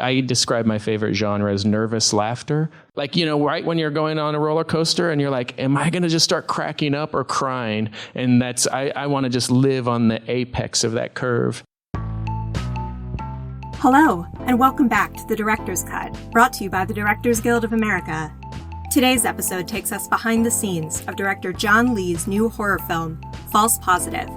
I describe my favorite genre as nervous laughter. Like, right when you're going on a roller coaster and you're like, am I going to just start cracking up or crying? And I want to just live on the apex of that curve. Hello, and welcome back to The Director's Cut, brought to you by the Directors Guild of America. Today's episode takes us behind the scenes of director John Lee's new horror film, False Positive.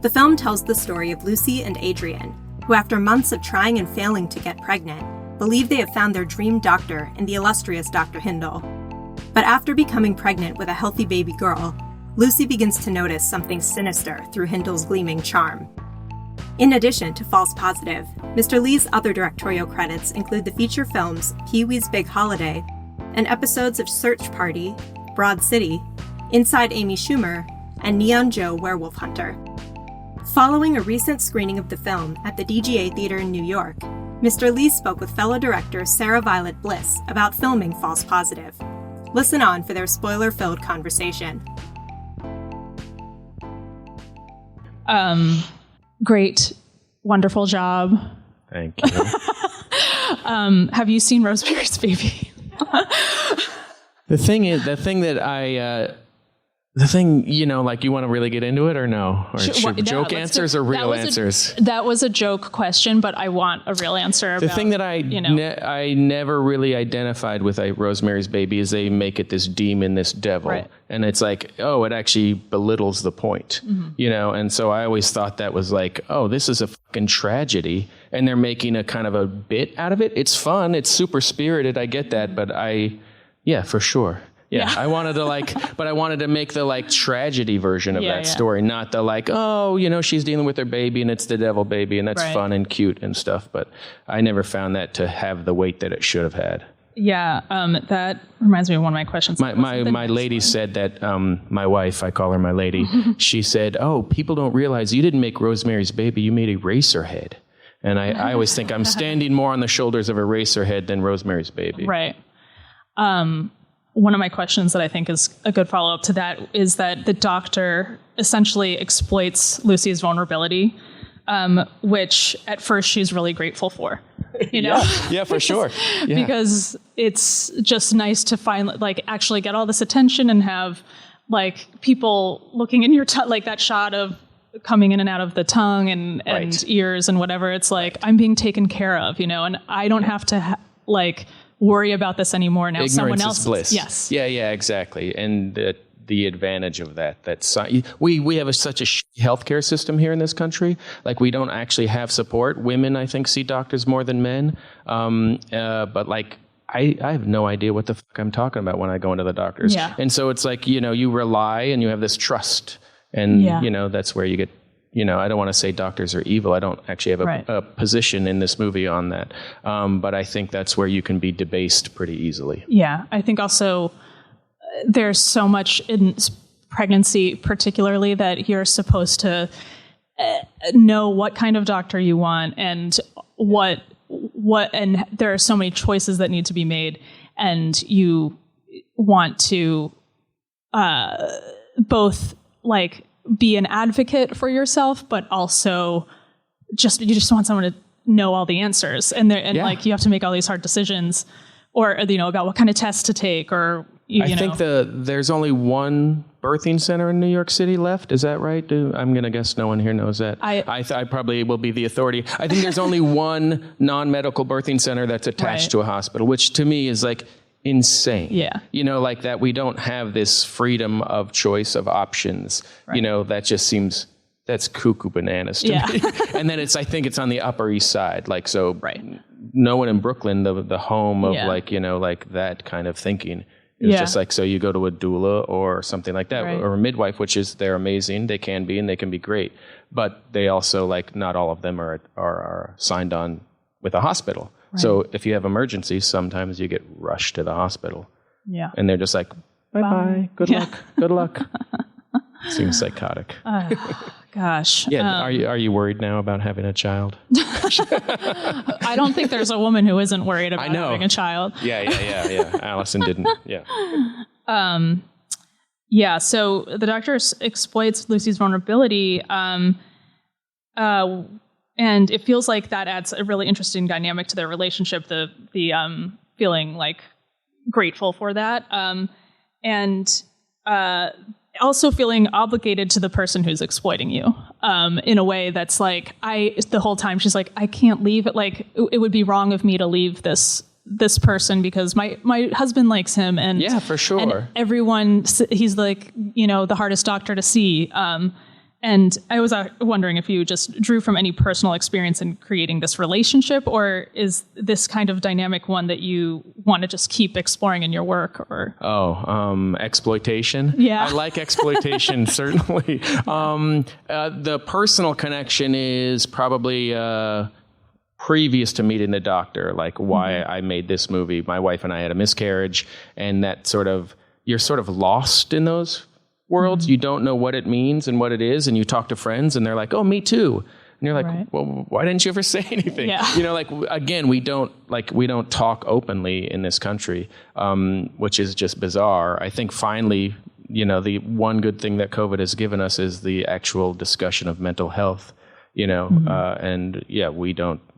The film tells the story of Lucy and Adrian, who after months of trying and failing to get pregnant, believe they have found their dream doctor in the illustrious Dr. Hindle. But after becoming pregnant with a healthy baby girl, Lucy begins to notice something sinister through Hindle's gleaming charm. In addition to False Positive, Mr. Lee's other directorial credits include the feature films Pee-wee's Big Holiday and episodes of Search Party, Broad City, Inside Amy Schumer, and Neon Joe Werewolf Hunter. Following a recent screening of the film at the DGA Theater in New York, Mr. Lee spoke with fellow director Sarah-Violet Bliss about filming False Positive. Listen on for their spoiler-filled conversation. Great, wonderful job. Thank you. Have you seen Rosemary's Baby? The thing, you want to really get into it or no? Or joke answers or real answers? That was a joke question, but I want a real answer. The thing that I never really identified with Rosemary's Baby is they make it this demon, this devil. Right. And it's like, it actually belittles the point, And so I always thought that was like, this is a fucking tragedy. And they're making a kind of a bit out of it. It's fun. It's super spirited. I get that. But for sure. Yeah, I wanted to make the tragedy version of that story, not the she's dealing with her baby and it's the devil baby and that's fun and cute and stuff. But I never found that to have the weight that it should have had. Yeah, that reminds me of one of my questions. My lady said that, my wife, I call her my lady, she said, people don't realize you didn't make Rosemary's Baby, you made Eraserhead. And I always think I'm standing more on the shoulders of Eraserhead than Rosemary's Baby. Right. One of my questions that I think is a good follow-up to that is that the doctor essentially exploits Lucy's vulnerability, which at first she's really grateful for, Yeah, for sure. Yeah. Because it's just nice to actually get all this attention and have people looking in your that shot of coming in and out of the tongue and ears and whatever. It's I'm being taken care of, and I don't have to worry about this anymore. Now ignorance someone else is bliss. Yes. Yeah, exactly. And the advantage of that's we have such a healthcare system here in this country. We don't actually have support. Women, I think, see doctors more than men. But I have no idea what the fuck I'm talking about when I go into the doctors. Yeah. And so it's you rely and you have this trust, and that's where you get. I don't want to say doctors are evil. I don't actually have a position in this movie on that. But I think that's where you can be debased pretty easily. Yeah. I think also there's so much in pregnancy particularly that you're supposed to know what kind of doctor you want and and there are so many choices that need to be made, and you want to both be an advocate for yourself, but also you just want someone to know all the answers, and you have to make all these hard decisions, or about what kind of tests to take, or I think there's only one birthing center in New York City left. Is that right? I'm going to guess no one here knows that. I probably will be the authority. I think there's only one non-medical birthing center that's attached to a hospital, which to me is insane. Yeah. That we don't have this freedom of choice of options. Right. That just seems, that's cuckoo bananas to me. And then I think it's on the Upper East Side. No one in Brooklyn, the home of that kind of thinking. It's just so you go to a doula or something like that, or a midwife, they're amazing. They can be, and they can be great. But they also, not all of them are signed on with a hospital. Right. So if you have emergencies, sometimes you get rushed to the hospital. Yeah. And they're just bye-bye, good luck. Seems psychotic. Gosh. Yeah. Are you worried now about having a child? I don't think there's a woman who isn't worried about having a child. Yeah. Allison didn't. Yeah. So the doctor exploits Lucy's vulnerability. And it feels like that adds a really interesting dynamic to their relationship, the feeling like grateful for that. And also feeling obligated to the person who's exploiting you in a way that's like, the whole time she's like, I can't leave it. Like, it would be wrong of me to leave this person because my husband likes him. And yeah, for sure. And everyone, he's like, the hardest doctor to see. And I was wondering if you just drew from any personal experience in creating this relationship, or is this kind of dynamic one that you want to just keep exploring in your work? Or exploitation. Yeah, I like exploitation certainly. The personal connection is probably previous to meeting the doctor, like why I made this movie. My wife and I had a miscarriage, and that you're sort of lost in those worlds. You don't know what it means and what it is, and you talk to friends and they're like, oh, me too. And you're like, well, why didn't you ever say anything? Yeah. Like, again, we don't talk openly in this country, which is just bizarre. I think finally, the one good thing that COVID has given us is the actual discussion of mental health, and yeah,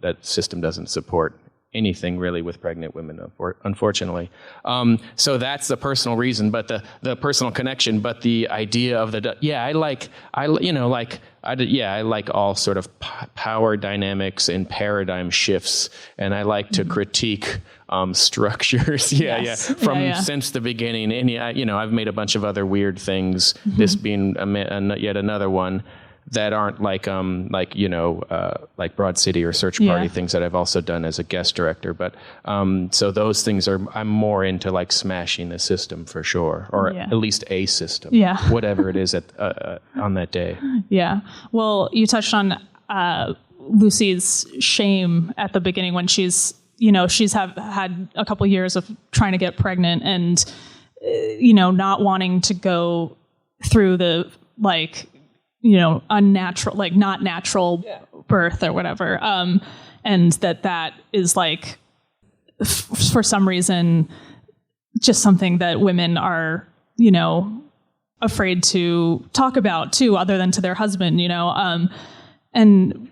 that system doesn't support anything really with pregnant women, unfortunately. So that's the personal reason, but the personal connection, but the idea of I like all sort of power dynamics and paradigm shifts, and I like to critique structures. Since the beginning. And I've made a bunch of other weird things. This being yet another one. That aren't like Broad City or Search Party, things that I've also done as a guest director. But so those things I'm more into like smashing the system for sure, or at least a system, whatever it is on that day. Yeah. Well, you touched on Lucy's shame at the beginning when she's had a couple years of trying to get pregnant and not wanting to go through the unnatural, like not natural birth or whatever. And that is like, for some reason, just something that women are, afraid to talk about too, other than to their husband, and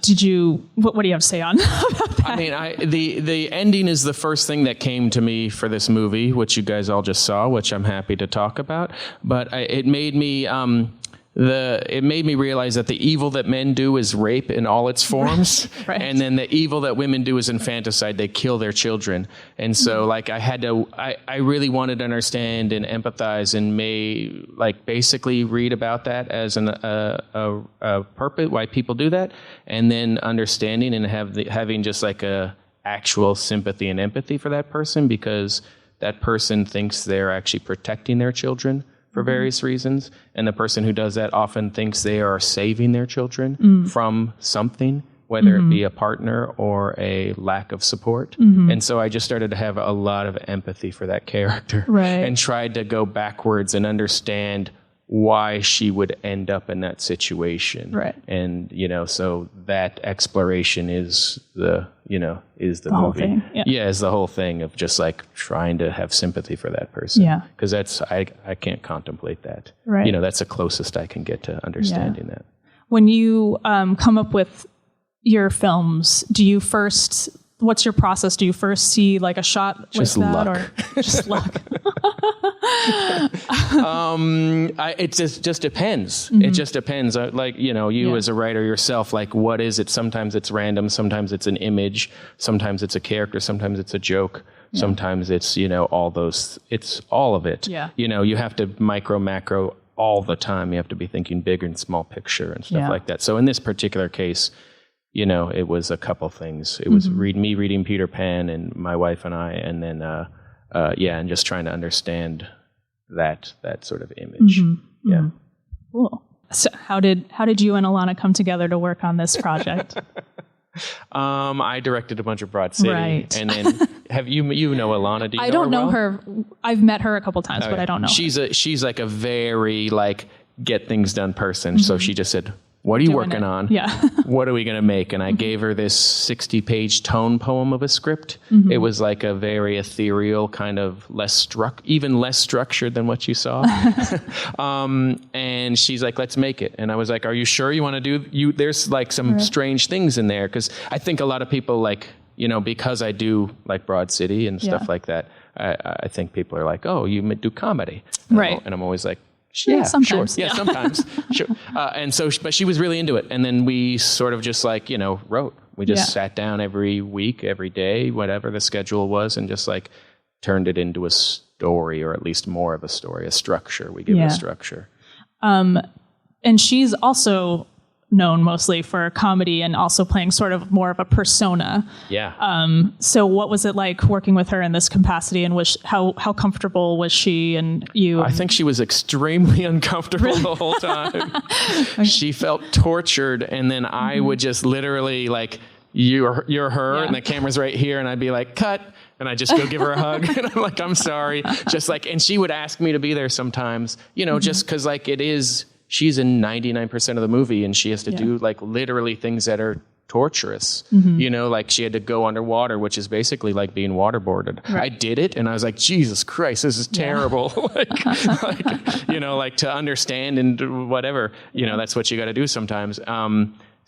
did you, what do you have to say on about that? I mean, the ending is the first thing that came to me for this movie, which you guys all just saw, which I'm happy to talk about. But it made me realize that the evil that men do is rape in all its forms. Right. And then the evil that women do is infanticide. They kill their children. And so I really wanted to understand and empathize and basically read about that as a purpose, why people do that. And then understanding and having just like a actual sympathy and empathy for that person, because that person thinks they're actually protecting their children for various reasons, and the person who does that often thinks they are saving their children from something, whether it be a partner or a lack of support. And so I just started to have a lot of empathy for that character, and tried to go backwards and understand why she would end up in that situation. Right. And, so that exploration is the whole movie. Thing. Yeah, is the whole thing of just like trying to have sympathy for that person. Yeah. Because I can't contemplate that. Right. That's the closest I can get to understanding that. When you come up with your films, what's your process? Do you first see like a shot just like that, luck. Or just luck? It just depends. It just depends. You as a writer yourself, like what is it? Sometimes it's random. Sometimes it's an image. Sometimes it's a character. Sometimes it's a joke. Sometimes it's, all those, it's all of it. Yeah. You have to macro all the time. You have to be thinking big and small picture and stuff like that. So in this particular case, it was a couple things. It was me reading Peter Pan and my wife and I, and then, and just trying to understand that sort of image. Yeah. Cool. So how did you and Alana come together to work on this project? I directed a bunch of Broad City. Right. And then have you know Alana? Do you I don't know her. I've met her a couple times, but I don't know. She's like a very get things done person. So she just said, what are you working on? Yeah. What are we going to make? And I gave her this 60-page tone poem of a script. It was like a very ethereal kind of even less structured than what you saw. And she's like, let's make it. And I was like, are you sure you want to do, there's like some strange things in there. Cause I think a lot of people like, because I do like Broad City and stuff like that, I think people are like, oh, you do comedy. Right. And I'm always like, yeah, sometimes. Sure. Yeah, sometimes. Sure. And so, but she was really into it. And then we sort of just like, wrote. We just sat down every week, every day, whatever the schedule was, and just like turned it into a story, or at least more of a story, a structure. We give it a structure. And she's also known mostly for comedy and also playing sort of more of a persona. Yeah. So what was it like working with her in this capacity, and how comfortable was she and you? I think she was extremely uncomfortable the whole time. She felt tortured, and then I would just literally like, you're her, and the camera's right here, and I'd be like, cut. And I just go give her a hug, and I'm like, I'm sorry. Just like, and she would ask me to be there sometimes, just because like she's in 99% of the movie, and she has to do like literally things that are torturous. Like she had to go underwater, which is basically like being waterboarded. Right. I did it, and I was like, Jesus Christ, this is terrible. like to understand and whatever, that's what you got to do sometimes.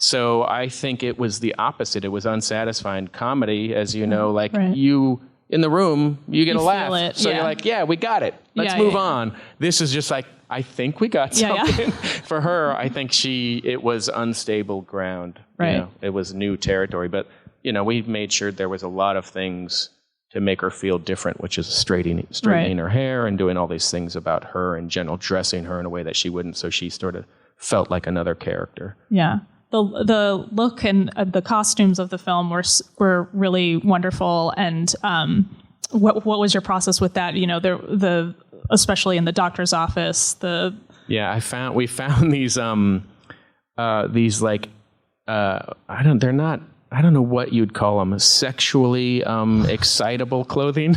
So I think it was the opposite. It was unsatisfying comedy, as you know, like you in the room, you get a laugh. So you're like, yeah, we got it. Let's move on. This is just like, I think we got something. For her, I think it was unstable ground. Right. It was new territory. But, we made sure there was a lot of things to make her feel different, which is straightening her hair and doing all these things about her in general, dressing her in a way that she wouldn't. So she sort of felt like another character. Yeah. The look and the costumes of the film were really wonderful. And what was your process with that? Especially in the doctor's office. We found these like I don't know what you'd call them, sexually excitable clothing.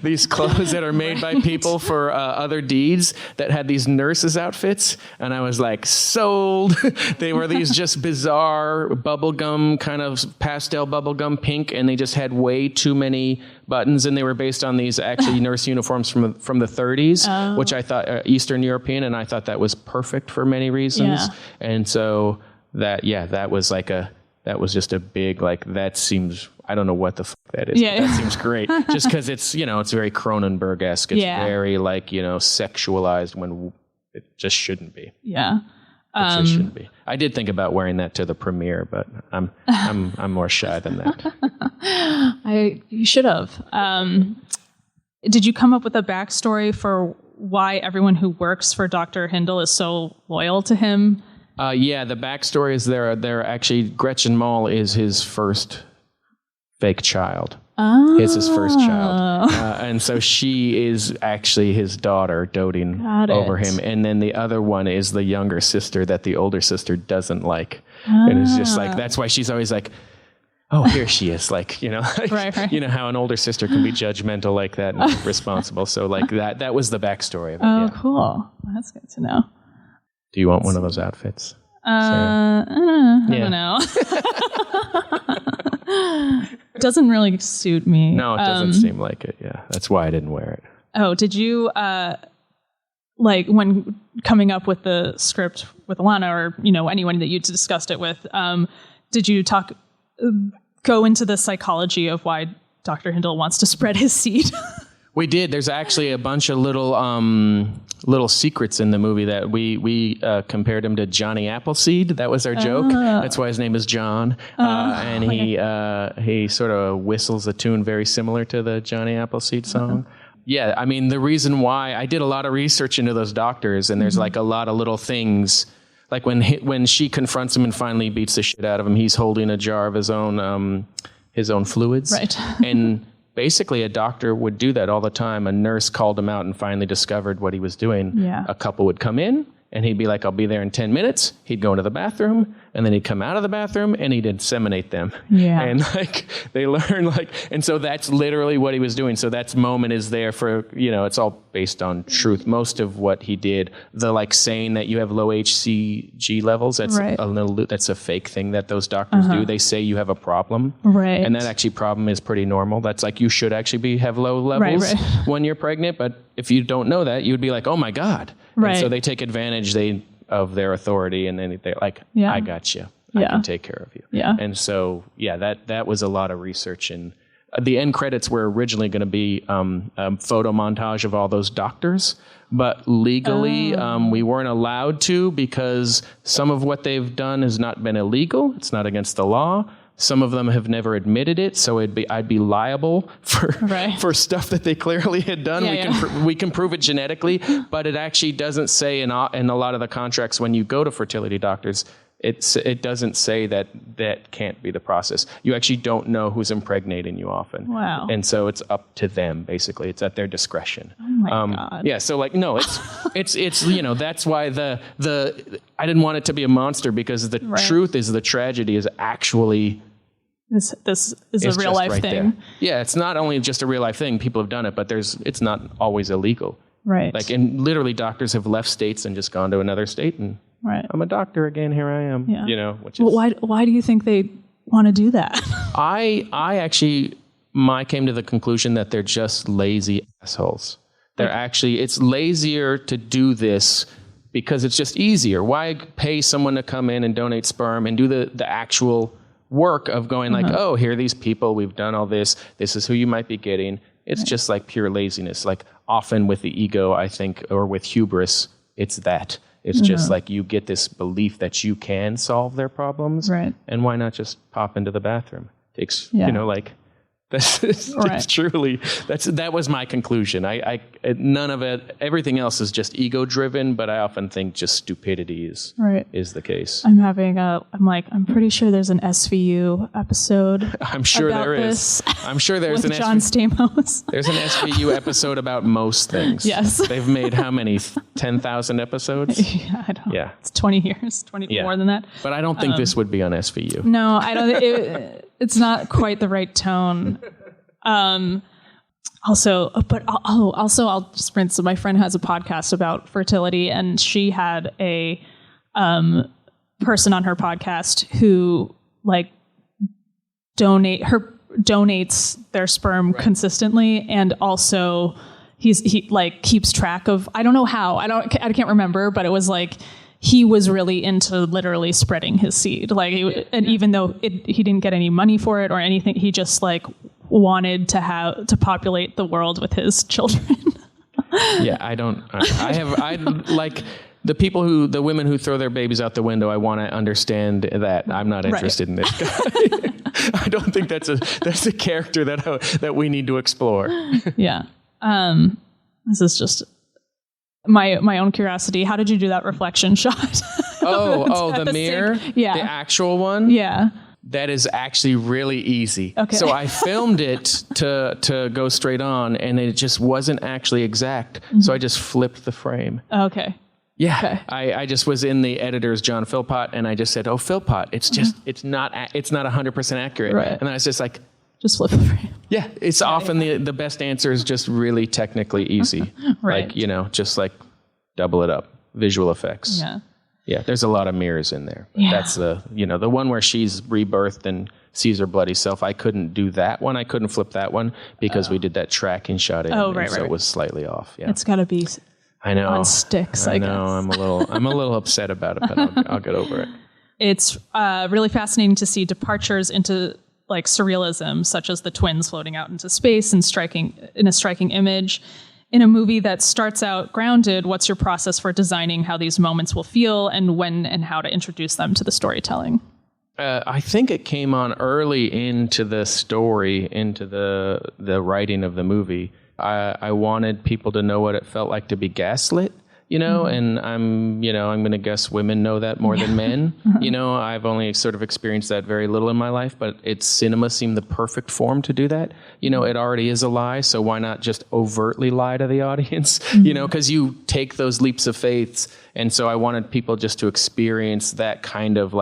These clothes that are made by people for other deeds that had these nurses' outfits. And I was like, sold. They were these just bizarre bubblegum, kind of pastel bubblegum pink, and they just had way too many buttons. And they were based on these actually nurse uniforms from the 30s, which I thought Eastern European, and I thought that was perfect for many reasons. Yeah. And so that was just a big, like, that seems, I don't know what the fuck that is. Yeah. But that seems great. Just because it's, it's very Cronenberg-esque. It's very, like, sexualized when it just shouldn't be. Yeah. It just shouldn't be. I did think about wearing that to the premiere, but I'm more shy than that. You should have. Did you come up with a backstory for why everyone who works for Dr. Hindle is so loyal to him? The backstory is they're actually, Gretchen Mol is his first fake child. Oh. His first child. And so she is actually his daughter doting over him. And then the other one is the younger sister that the older sister doesn't like. And it's just like, that's why she's always like, oh, here she is. Like, right. You know how an older sister can be judgmental like that and responsible. So like that was the backstory of it. Oh, cool. That's good to know. Do you want one of those outfits? I don't know. It doesn't really suit me. No, it doesn't seem like it. Yeah, that's why I didn't wear it. Oh, did you, like when coming up with the script with Alana or, anyone that you discussed it with, did you go into the psychology of why Dr. Hindle wants to spread his seed? We did. There's actually a bunch of little secrets in the movie that we compared him to Johnny Appleseed. That was our joke. That's why his name is John. And he sort of whistles a tune very similar to the Johnny Appleseed song. Yeah, I mean, the reason why I did a lot of research into those doctors, and there's like a lot of little things. Like when she confronts him and finally beats the shit out of him, he's holding a jar of his own fluids. Right. And basically, a doctor would do that all the time. A nurse called him out and finally discovered what he was doing. Yeah. A couple would come in, and he'd be like, I'll be there in 10 minutes. He'd go into the bathroom, and then he'd come out of the bathroom and he'd inseminate them. Yeah. And like they learn and so that's literally what he was doing. So that moment is there for, it's all based on truth. Most of what he did, the saying that you have low HCG levels, that's that's a fake thing that those doctors do. They say you have a problem. Right. And that actually problem is pretty normal. That's you should actually have low levels when you're pregnant. But if you don't know that, you'd be like, oh my God. Right. And so they take advantage of their authority, and then they're like, I got you. I can take care of you. Yeah. And so, that was a lot of research. And the end credits were originally going to be a photo montage of all those doctors, but legally we weren't allowed to because some of what they've done has not been illegal. It's not against the law. Some of them have never admitted it, so I'd be liable for stuff that they clearly had done. We can prove it genetically, but it actually doesn't say in a lot of the contracts when you go to fertility doctors, it doesn't say that can't be the process. You actually don't know who's impregnating you often. Wow. And so it's up to them, basically. It's at their discretion. Oh my God. Yeah, so no, it's that's why the I didn't want it to be a monster, because the truth is the tragedy is actually this is a real life thing. There. Yeah, it's not only just a real life thing. People have done it, but it's not always illegal. Right. And literally doctors have left states and just gone to another state and I'm a doctor again. Here I am. Yeah. Which is why do you think they want to do that? I actually came to the conclusion that they're just lazy assholes. It's lazier to do this because it's just easier. Why pay someone to come in and donate sperm and do the actual work of going oh, here are these people, we've done all this. This is who you might be getting. It's just pure laziness. Often with the ego, I think, or with hubris, it's that. It's just you get this belief that you can solve their problems. Right. And why not just pop into the bathroom? Takes, it's truly, that was my conclusion. I none of it, everything else is just ego driven, but I often think just stupidity is the case. I'm pretty sure there's an SVU episode. I'm sure there is. I'm sure there's with John Stamos. There's an SVU episode about most things. Yes. They've made how many? 10,000 episodes? Yeah, I don't know. It's 20 years, more than that. But I don't think this would be on SVU. No, I don't. It's not quite the right tone. Also, I'll just rinse. So my friend has a podcast about fertility, and she had a person on her podcast who donates their sperm consistently, and also he keeps track of. I don't know how. I can't remember, but it was he was really into literally spreading his seed. And even though he didn't get any money for it or anything, he just wanted to populate the world with his children. Yeah, the women who throw their babies out the window, I want to understand that I'm not interested in this guy. I don't think that's a character that we need to explore. Yeah. This is just my own curiosity. How did you do that reflection shot? The mirror? Yeah. The actual one? Yeah. That is actually really easy. Okay. So I filmed it to go straight on, and it just wasn't actually exact. Mm-hmm. So I just flipped the frame. Okay. Yeah. Okay. I just was in the editor's John Philpott, and I just said, "Oh, Philpott, it's just it's not 100% accurate." Right. And then I was just just flip the frame. Yeah, it's often the best answer is just really technically easy. Right. Just double it up. Visual effects. Yeah. Yeah, there's a lot of mirrors in there. But that's the one where she's rebirthed and sees her bloody self. I couldn't do that one. I couldn't flip that one because we did that tracking shot in. So it was slightly off. Yeah. It's got to be on sticks, I guess. I'm a little upset about it, but I'll get over it. It's really fascinating to see departures into surrealism, such as the twins floating out into space and in a striking image. In a movie that starts out grounded, what's your process for designing how these moments will feel and when and how to introduce them to the storytelling? I think it came on early into the story, into the writing of the movie. I wanted people to know what it felt like to be gaslit, and I'm going to guess women know that more than men. I've only sort of experienced that very little in my life, but cinema seemed the perfect form to do that. It already is a lie, so why not just overtly lie to the audience? Because you take those leaps of faith, and so I wanted people just to experience that kind of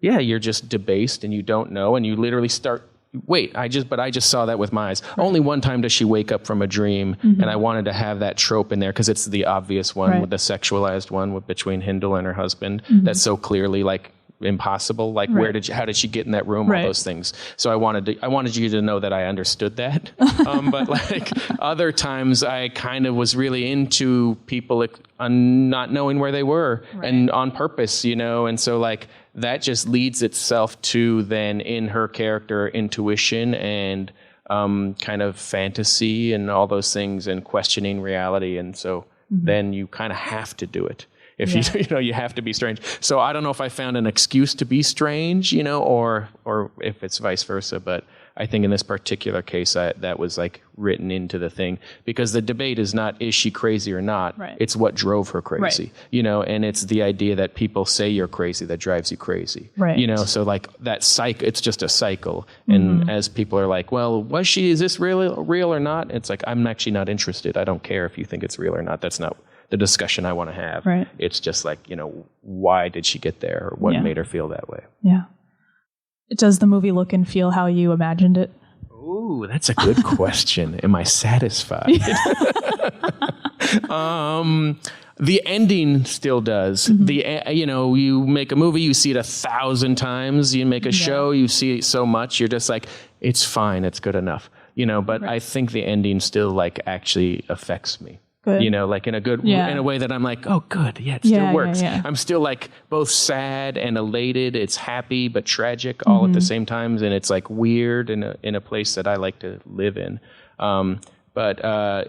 you're just debased and you don't know, and you literally start, wait, I just saw that with my eyes. Right. Only one time does she wake up from a dream, and I wanted to have that trope in there because it's the obvious one, with the sexualized one between Hindle and her husband. That's so clearly like impossible. Like how did she get in that room? All those things. So I wanted you to know that I understood that. But like other times I kind of was really into people not knowing where they were and on purpose, and so like that just leads itself to then in her character intuition and kind of fantasy and all those things and questioning reality. And so then you kind of have to do it. If you have to be strange. So I don't know if I found an excuse to be strange, or if it's vice versa. But I think in this particular case, that was like written into the thing, because the debate is not, is she crazy or not? Right. It's what drove her crazy, and it's the idea that people say you're crazy that drives you crazy, right? So like that it's just a cycle. And as people are like, well, is this real or not? It's like, I'm actually not interested. I don't care if you think it's real or not. That's not the discussion I want to have. Right. It's just like, why did she get there? Or what made her feel that way? Yeah. Does the movie look and feel how you imagined it? Ooh, that's a good question. Am I satisfied? The ending still does. You make a movie, you see it 1,000 times. You make a show, you see it so much, you're just like, it's fine, it's good enough. But I think the ending still like actually affects me. Good. Like in a way that I'm like, oh, good. Yeah, it still works. Yeah. I'm still like both sad and elated. It's happy, but tragic all at the same time. And it's like weird in a place that I like to live in. But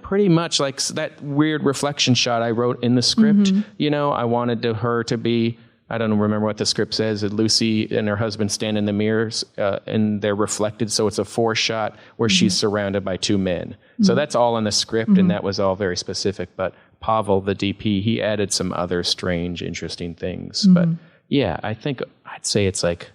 pretty much like that weird reflection shot I wrote in the script, I wanted her to be, I don't remember what the script says. Lucy and her husband stand in the mirrors and they're reflected. So it's a 4-shot where she's surrounded by 2 men. So that's all in the script, and that was all very specific. But Pavel, the DP, he added some other strange, interesting things. But yeah, I think I'd say it's like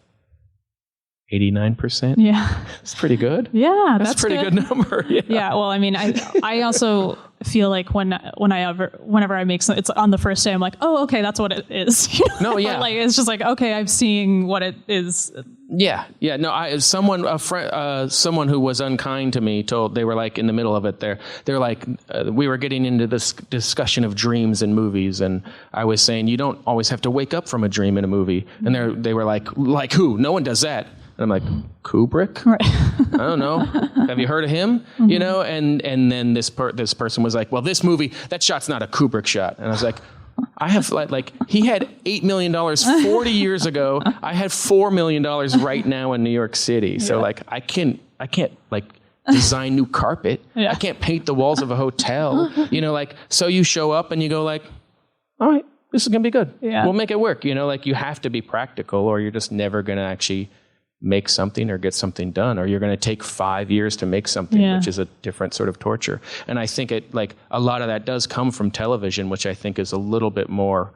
89%. Yeah. It's pretty good. Yeah, that's a pretty good number. Yeah. Well, I mean, I also feel like whenever I make something, it's on the first day, I'm like, oh, okay, that's what it is. No, yeah. Like, it's just like, okay, I'm seeing what it is. Yeah. Yeah. No, someone who was unkind to me they were like in the middle of it they're like, we were getting into this discussion of dreams in movies. And I was saying, you don't always have to wake up from a dream in a movie. And they were like who? No one does that. And I'm like, Kubrick? Right. I don't know. Have you heard of him? And then this person was like, well, this movie, that shot's not a Kubrick shot. And I was like, I have like he had $8 million 40 years ago. I had $4 million right now in New York City. So like I can't like design new carpet. Yeah. I can't paint the walls of a hotel. So you show up and you go like, all right, this is gonna be good. Yeah. We'll make it work. Like you have to be practical or you're just never gonna actually make something or get something done, or you're going to take 5 years to make something, which is a different sort of torture. And I think a lot of that does come from television, which I think is a little bit more,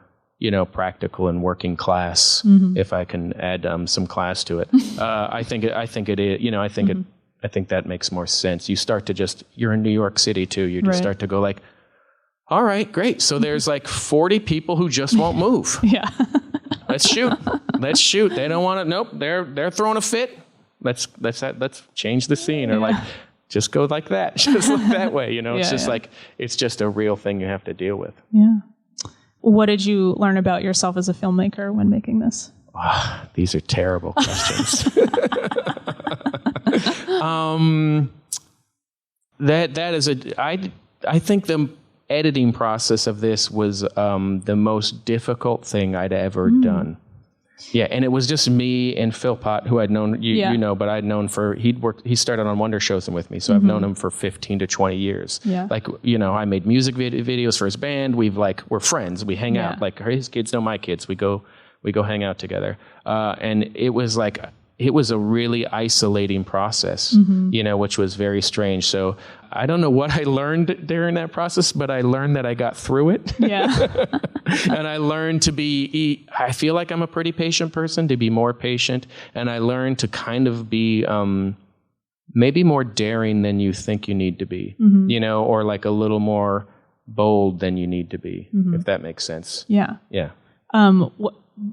practical and working class, if I can add some class to it. I think it is, I think that makes more sense. You start to you're in New York City too. You just start to go like, all right, great. So there's like 40 people who just won't move. Yeah. Let's shoot. They don't want to. Nope. They're throwing a fit. Let's change the scene, or like just go like that. Just look that way. It's just a real thing you have to deal with. Yeah. What did you learn about yourself as a filmmaker when making this? Oh, these are terrible questions. That is I think the editing process of this was the most difficult thing I'd ever done. Yeah, and it was just me and Phil Pott, who I'd known, but I'd known he started on Wonder Shows with me, so I've known him for 15 to 20 years. Yeah. Like, I made music videos for his band. We're friends. We hang out. Like, his kids know my kids. We go hang out together. And it was like, it was a really isolating process, which was very strange. So I don't know what I learned during that process, but I learned that I got through it. Yeah. And I learned I feel like I'm a pretty patient person, to be more patient. And I learned to kind of be maybe more daring than you think you need to be, or like a little more bold than you need to be, if that makes sense. Yeah. Yeah.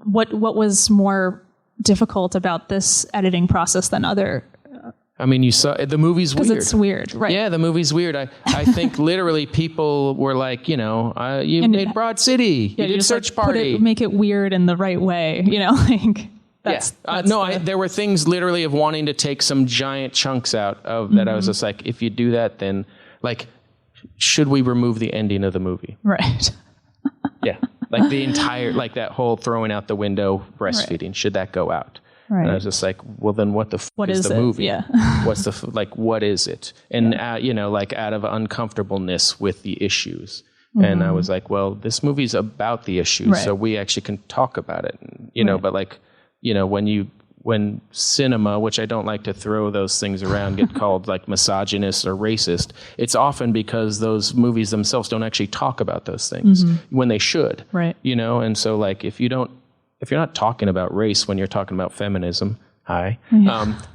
what was more difficult about this editing process than other? I mean, you saw the movie's weird. Because it's weird, right? Yeah, the movie's weird. I think literally people were like, you made Broad City. You did Search Party. Make it weird in the right way, like that's. There were things literally of wanting to take some giant chunks out of that. I was just like, if you do that, then like, should we remove the ending of the movie? Right. Yeah, like the entire, like that whole throwing out the window breastfeeding. Right. Should that go out? Right. And I was just like, well, then what the what is the it? movie? Yeah. What's the what is it? And like out of uncomfortableness with the issues. And I was like, well, this movie's about the issues, so we actually can talk about it. And, but like, when cinema, which I don't like to throw those things around, get called like misogynist or racist, it's often because those movies themselves don't actually talk about those things when they should. Right. And so like if you're not talking about race when you're talking about feminism,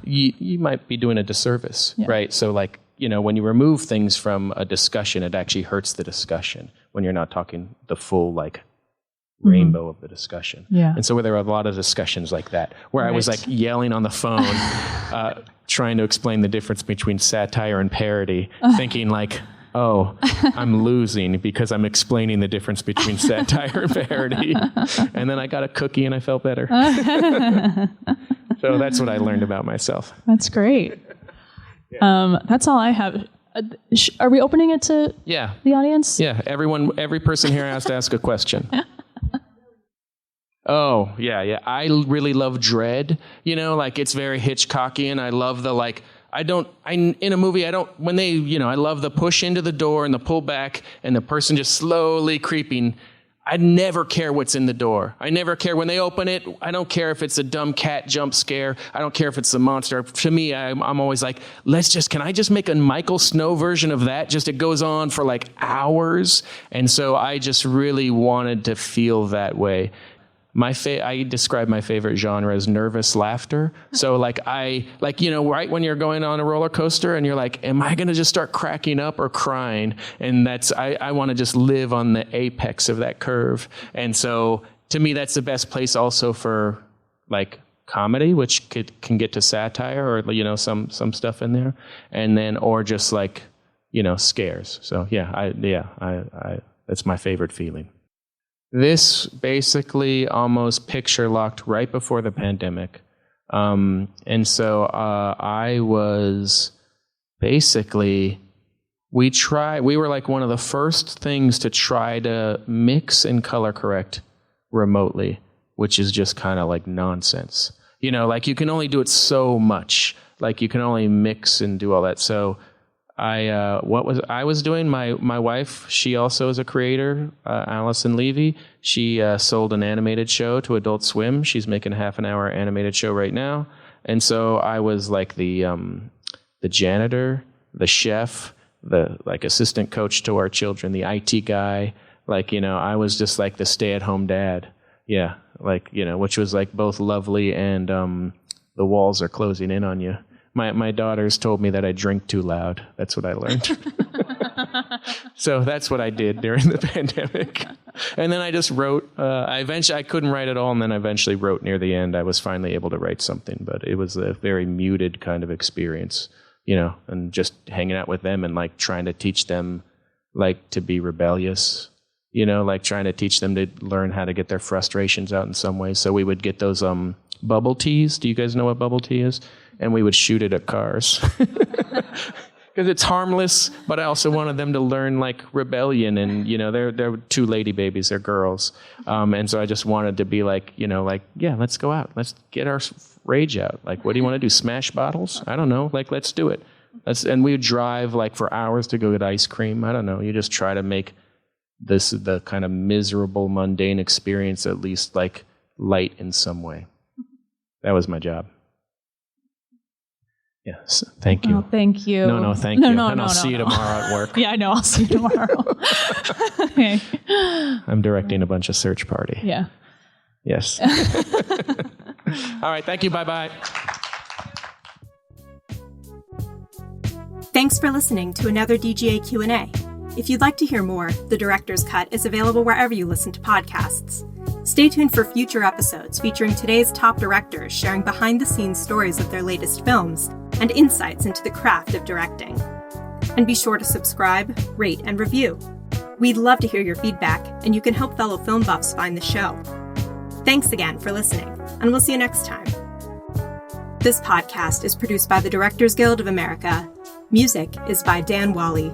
you might be doing a disservice, right? So like, when you remove things from a discussion, it actually hurts the discussion when you're not talking the full like rainbow of the discussion. Yeah. And so there were a lot of discussions like that where I was like yelling on the phone, trying to explain the difference between satire and parody, thinking like, oh, I'm losing because I'm explaining the difference between satire and parody. And then I got a cookie and I felt better. So that's what I learned about myself. That's great. That's all I have. Are we opening it to the audience? Yeah. Every person here has to ask a question. Oh, yeah. I really love dread. Like it's very Hitchcockian. I love the like, in a movie, I love the push into the door and the pull back and the person just slowly creeping. I never care what's in the door. I never care when they open it. I don't care if it's a dumb cat jump scare. I don't care if it's a monster. To me, I'm always like, can I just make a Michael Snow version of that? Just it goes on for like hours. And so I just really wanted to feel that way. I describe my favorite genre as nervous laughter. So right when you're going on a roller coaster and you're like, am I going to just start cracking up or crying? And I want to just live on the apex of that curve. And so to me, that's the best place also for like comedy, which can get to satire or, some stuff in there. And then, or just like, scares. So that's my favorite feeling. This basically almost picture locked right before the pandemic. And so I was basically, we were like one of the first things to try to mix and color correct remotely, which is just kind of like nonsense. Like you can only do it so much. Like you can only mix and do all that. So I was doing, my wife, she also is a creator, Allison Levy. She sold an animated show to Adult Swim. She's making a half-an-hour animated show right now. And so I was like the janitor, the chef, the like assistant coach to our children, the IT guy. Like, I was just like the stay-at-home dad. Yeah, like, which was like both lovely and the walls are closing in on you. My daughters told me that I drink too loud. That's what I learned. So that's what I did during the pandemic. And then I just wrote. I couldn't write at all, and then I eventually wrote near the end. I was finally able to write something, but it was a very muted kind of experience, and just hanging out with them and like trying to teach them like to be rebellious, like trying to teach them to learn how to get their frustrations out in some ways. So we would get those bubble teas. Do you guys know what bubble tea is? And we would shoot it at cars because it's harmless. But I also wanted them to learn like rebellion, and they're two lady babies, they're girls, and so I just wanted to be like, let's go out, let's get our rage out. Like, what do you want to do? Smash bottles? I don't know. Like, let's do it. And we would drive like for hours to go get ice cream. I don't know. You just try to make the kind of miserable, mundane experience at least like light in some way. That was my job. Yes, thank you. Oh, thank you. No, thank you. And I'll see you tomorrow at work. Yeah, I know. I'll see you tomorrow. Okay. I'm directing a bunch of Search Party. Yeah. Yes. All right, thank you. Bye-bye. Thanks for listening to another DGA Q&A. If you'd like to hear more, The Director's Cut is available wherever you listen to podcasts. Stay tuned for future episodes featuring today's top directors sharing behind-the-scenes stories of their latest films and insights into the craft of directing. And be sure to subscribe, rate, and review. We'd love to hear your feedback, and you can help fellow film buffs find the show. Thanks again for listening, and we'll see you next time. This podcast is produced by the Directors Guild of America. Music is by Dan Wally.